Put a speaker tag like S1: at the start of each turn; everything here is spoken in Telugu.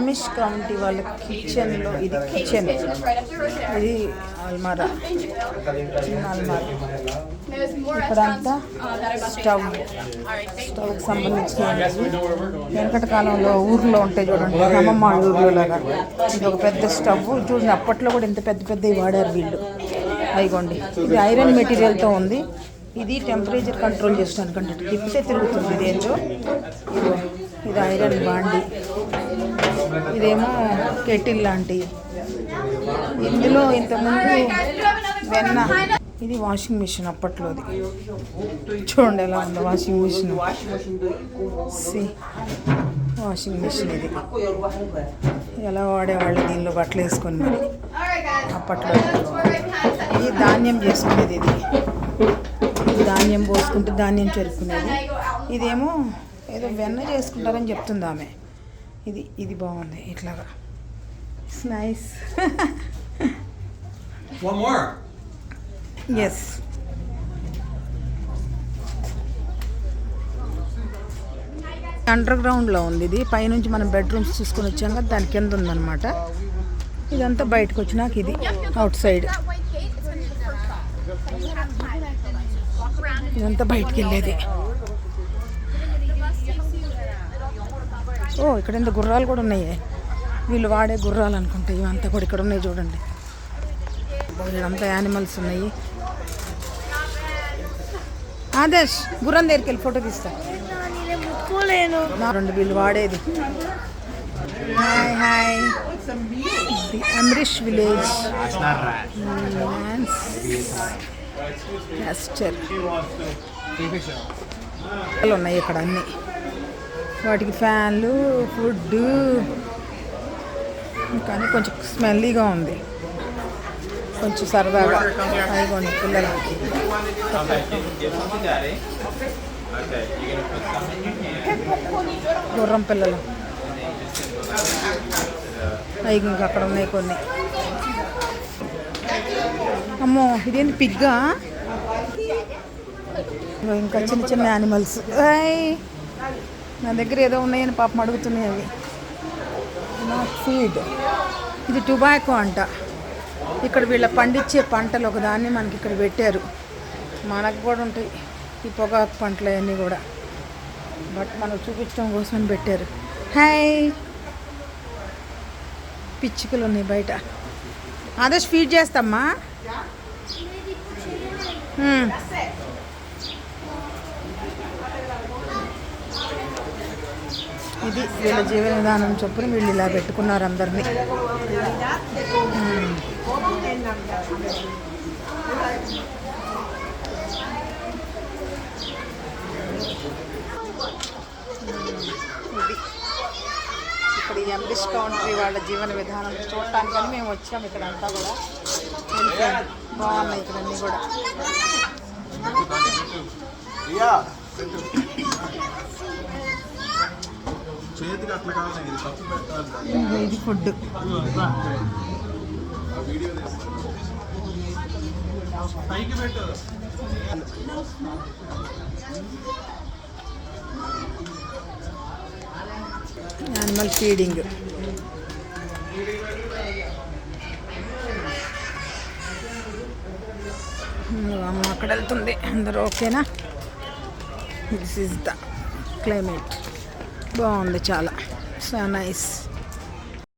S1: అమిష్ కౌంటీ వాళ్ళ కిచెన్లో ఇది కిచెన్, ఇది అల్మారా, చిన్న అల్మారా. ఇక్కడంతా స్టవ్కి సంబంధించినవి. వెనకటి కాలంలో ఊర్లో ఉంటాయి చూడండి, అమ్మమ్మ ఊర్లో లాగా. ఇది ఒక పెద్ద స్టవ్ చూడండి. అప్పట్లో కూడా ఇంత పెద్ద పెద్దవి వాడారు వీళ్ళు. అయిగోండి, ఇది ఐరన్ మెటీరియల్తో ఉంది. ఇది టెంపరేచర్ కంట్రోల్ చేస్తాను అంటే తిప్పితే తిరుగుతుంది. ఇదేంటో ఇది ఐరన్ బాండి, ఇదేమో కెటిల్ లాంటివి. ఇందులో ఇంతకుముందు వెన్న. ఇది వాషింగ్ మిషన్ అప్పట్లోది. చూడండి ఎలా ఉందో వాషింగ్ మిషన్. వాషింగ్ మిషన్ ఇది ఎలా వాడేవాళ్ళు దీనిలో బట్టలు వేసుకొని మరి అప్పట్లో. ఇది ధాన్యం చేసుకునేది, ఇది ధాన్యం పోసుకుంటే ధాన్యం చెరుకునేది. ఇదేమో ఏదో వెన్న చేసుకుంటారని చెప్తుంది ఆమె. ఇది బాగుంది ఇట్లాగా. It's nice. ఎస్, అండర్ గ్రౌండ్లో ఉంది. ఇది పైనుంచి మనం బెడ్రూమ్స్ చూసుకొని వచ్చాం కదా, దాని కింద ఉందన్నమాట. ఇదంతా బయటకు వచ్చినాక ఇది అవుట్ సైడ్. ఇదంతా బయటికి వెళ్ళేది. ఓ, ఇక్కడ ఇంత గుర్రాలు కూడా ఉన్నాయి. వీళ్ళు వాడే గుర్రాలు అనుకుంటే ఇవంతా కూడా ఇక్కడ ఉన్నాయి చూడండి. ఇదంతా యానిమల్స్ ఉన్నాయి. ఆదర్శ్, గుర్రం దగ్గరికి వెళ్ళి ఫోటో తీస్తా. రెండు వీళ్ళు వాడేది. Hi hi, the Amrish village ఉన్నాయి ఇక్కడ అన్నీ. వాటికి ఫ్యాన్లు, ఫుడ్, కానీ కొంచెం స్మెల్లీగా ఉంది, కొంచెం సరదాగా. అయిపోయింది పిల్లలకి. గుర్రం పిల్లలు అవి ఇంకా అక్కడ ఉన్నాయి కొన్ని. అమ్మో, ఇదేంటి పిగ్గా? ఇంకా చిన్న చిన్న యానిమల్స్. నా దగ్గర ఏదో ఉన్నాయని పాపం అడుగుతున్నాయి అవి. Not feed. ఇది టొబాకో అంట. ఇక్కడ వీళ్ళ పండించే పంటలు ఒకదాన్ని మనకి ఇక్కడ పెట్టారు. మనకు కూడా ఉంటాయి ఈ పొగాకు పంటలు అవన్నీ కూడా, బట్ మనం చూపించడం కోసమని పెట్టారు. హాయ్, పిచ్చుకలు ఉన్నాయి బయట. ఆదర్శ్ ఫీడ్ చేస్తామ్మా. ఇది వీళ్ళ జీవన విధానం చొప్పున వీళ్ళు ఇలా పెట్టుకున్నారు అందరినీ. ఇక్కడ ఈ అమ్రిష్ కౌంటీ వాళ్ళ జీవన విధానం చూడటానికని మేము వచ్చాము. ఇక్కడ అంతా కూడా బాగున్నాయి ఇక్కడ అన్నీ కూడా. ఇది ఫుడ్. Animal feeding. అమ్మ అక్కడ వెళ్తుంది. అందరూ ఓకేనా? This is the climate. బాగుంది చాలా. So nice.